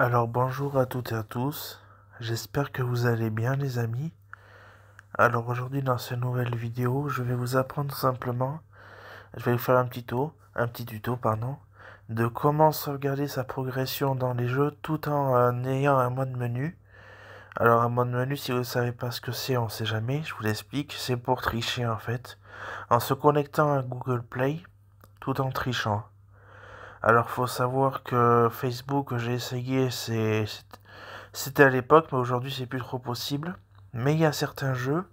Alors bonjour à toutes et à tous, j'espère que vous allez bien les amis. Alors aujourd'hui dans cette nouvelle vidéo, je vais vous apprendre tout simplement, je vais vous faire un petit tuto pardon, de comment sauvegarder sa progression dans les jeux tout en ayant un mode menu. Alors un mode menu, si vous ne savez pas ce que c'est, on ne sait jamais, je vous l'explique, c'est pour tricher en fait, en se connectant à Google Play tout en trichant. Alors faut savoir que Facebook, j'ai essayé, c'était à l'époque, mais aujourd'hui c'est plus trop possible. Mais il y a certains jeux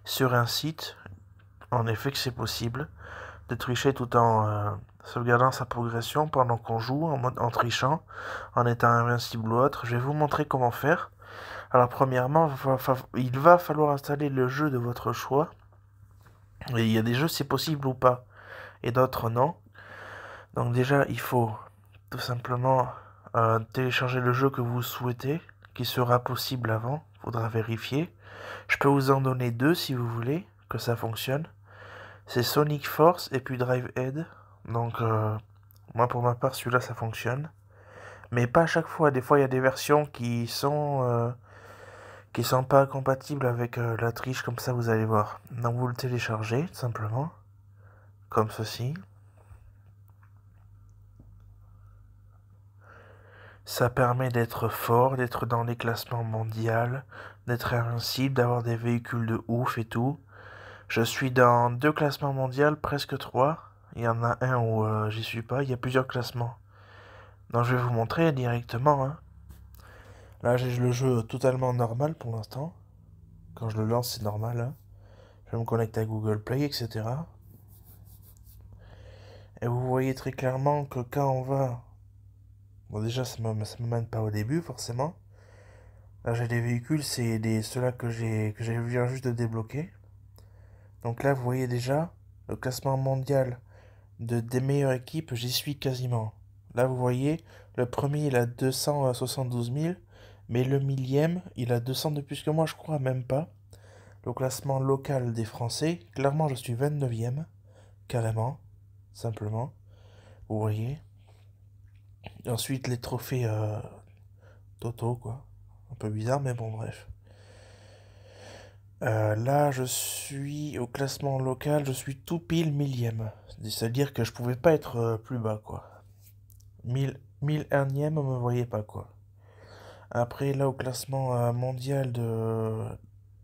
sur un site, en effet que c'est possible, de tricher tout en sauvegardant sa progression pendant qu'on joue, en trichant, en étant invincible ou autre. Je vais vous montrer comment faire. Alors premièrement, il va falloir installer le jeu de votre choix. Et il y a des jeux c'est possible ou pas, et d'autres non. Donc déjà, il faut tout simplement télécharger le jeu que vous souhaitez, qui sera possible avant, faudra vérifier. Je peux vous en donner deux si vous voulez que ça fonctionne. C'est Sonic Force et puis Drive Head. Donc moi pour ma part celui-là ça fonctionne. Mais pas à chaque fois, des fois il y a des versions qui sont pas compatibles avec la triche, comme ça vous allez voir. Donc vous le téléchargez tout simplement, comme ceci. Ça permet d'être fort, d'être dans les classements mondiaux, d'être invincible, d'avoir des véhicules de ouf et tout. Je suis dans 2 classements mondiaux, presque 3. Il y en a un où j'y suis pas, il y a plusieurs classements. Donc je vais vous montrer directement, hein. Là j'ai le jeu totalement normal pour l'instant. Quand je le lance c'est normal, hein. Je vais me connecter à Google Play, etc. Et vous voyez très clairement que quand on va... Bon déjà ça me mène pas au début forcément. Là j'ai des véhicules, c'est ceux-là que j'ai viens juste de débloquer. Donc là vous voyez déjà le classement mondial des meilleures équipes, j'y suis quasiment. Là vous voyez, le premier il a 272 000, mais le millième il a 200 de plus que moi, je crois même pas. Le classement local des Français, clairement je suis 29e, carrément, simplement. Vous voyez. Et ensuite les trophées Toto quoi. Un peu bizarre mais bon bref. Là, je suis au classement local, je suis tout pile millième. C'est-à-dire que je pouvais pas être plus bas, quoi. 1001e, on me voyait pas, quoi. Après, là, au classement mondial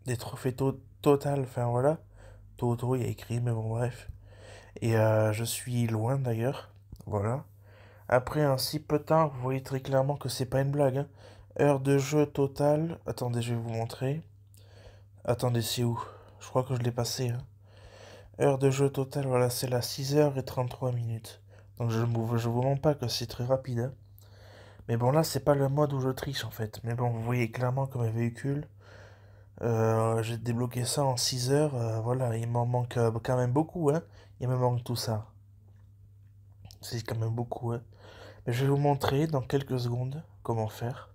des trophées total, enfin voilà. Toto, il y a écrit, mais bon, bref. Et je suis loin, d'ailleurs. Voilà. Après un si peu de temps, vous voyez très clairement que c'est pas une blague, hein. Heure de jeu totale. Attendez, je vais vous montrer. Attendez, c'est où? Je crois que je l'ai passé, hein. Heure de jeu totale, voilà, c'est là 6h33. Donc je vous mens pas que c'est très rapide, hein. Mais bon, là, c'est pas le mode où je triche, en fait. Mais bon, vous voyez clairement que mes véhicules, j'ai débloqué ça en 6 heures. Voilà, il m'en manque quand même beaucoup, hein. Il me manque tout ça. C'est quand même beaucoup, hein. Mais je vais vous montrer dans quelques secondes comment faire.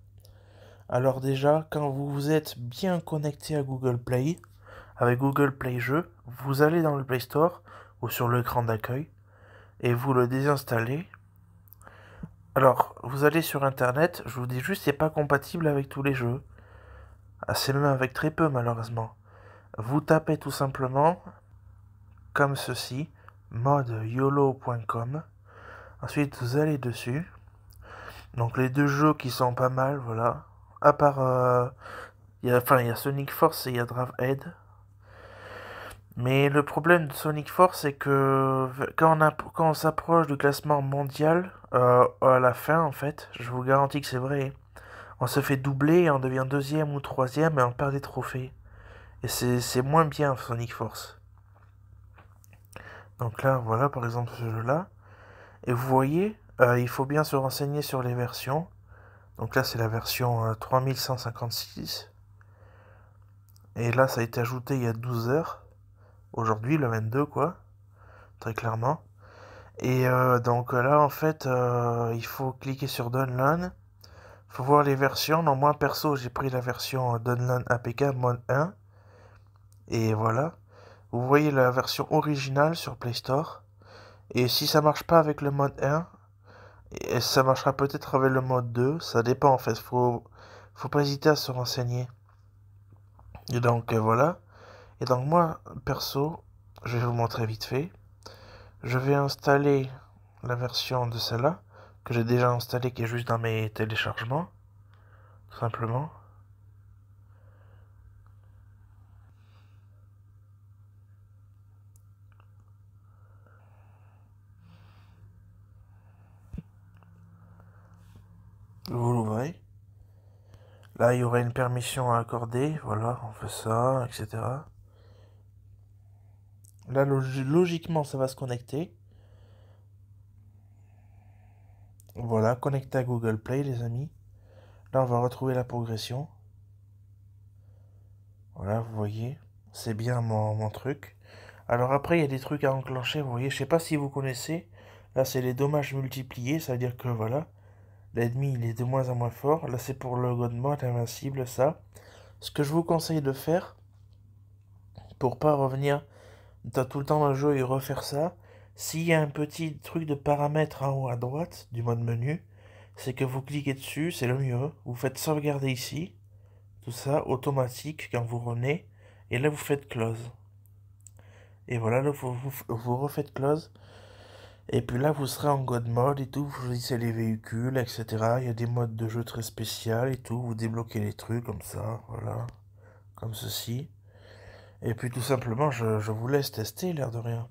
Alors déjà, quand vous vous êtes bien connecté à Google Play, avec Google Play Jeux, vous allez dans le Play Store ou sur l'écran d'accueil et vous le désinstallez. Alors, vous allez sur Internet, je vous dis juste, c'est pas compatible avec tous les jeux. Ah, c'est même avec très peu, malheureusement. Vous tapez tout simplement, comme ceci, modeyolo.com. Ensuite, vous allez dessus. Donc, les deux jeux qui sont pas mal, voilà. À part, il y a Sonic Force et il y a Drive Head. Mais le problème de Sonic Force, c'est que quand on s'approche du classement mondial, à la fin, en fait, je vous garantis que c'est vrai, on se fait doubler et on devient deuxième ou troisième et on perd des trophées. Et c'est moins bien Sonic Force. Donc là, voilà par exemple ce jeu-là. Et vous voyez, il faut bien se renseigner sur les versions. Donc là, c'est la version 3156. Et là, ça a été ajouté il y a 12 heures. Aujourd'hui, le 22, quoi. Très clairement. Et donc là, en fait, il faut cliquer sur Download. Il faut voir les versions. Non, moi, perso, j'ai pris la version Download APK Mode 1. Et voilà. Vous voyez la version originale sur Play Store. Et si ça marche pas avec le mode 1, Et ça marchera peut-être avec le mode 2, ça dépend en fait, faut pas hésiter à se renseigner. Et donc voilà. Et donc moi, perso, je vais vous montrer vite fait. Je vais installer la version de celle-là, que j'ai déjà installée, qui est juste dans mes téléchargements, tout simplement. Vous l'ouvrez. Là, il y aura une permission à accorder. Voilà, on fait ça, etc. Là, logiquement, ça va se connecter. Voilà, connecté à Google Play, les amis. Là, on va retrouver la progression. Voilà, vous voyez. C'est bien mon truc. Alors après, il y a des trucs à enclencher, vous voyez. Je sais pas si vous connaissez. Là, c'est les dommages multipliés. Ça veut dire que, voilà, l'ennemi, il est de moins en moins fort. Là, c'est pour le God Mode invincible, ça. Ce que je vous conseille de faire, pour pas revenir tout le temps dans le jeu et refaire ça, s'il y a un petit truc de paramètres en haut à droite du mode menu, c'est que vous cliquez dessus, c'est le mieux. Vous faites sauvegarder ici, tout ça, automatique quand vous revenez, et là vous faites close. Et voilà, là vous refaites close, et puis là vous serez en God Mode et tout, vous choisissez les véhicules, etc. Il y a des modes de jeu très spéciaux et tout, vous débloquez les trucs comme ça, voilà, comme ceci. Et puis tout simplement, je vous laisse tester, l'air de rien.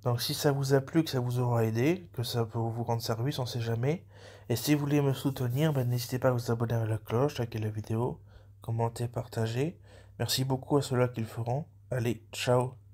Donc si ça vous a plu, que ça vous aura aidé, que ça peut vous rendre service, on sait jamais. Et si vous voulez me soutenir, ben, n'hésitez pas à vous abonner à la cloche, liker la vidéo, commenter, partager. Merci beaucoup à ceux-là qui le feront. Allez, ciao!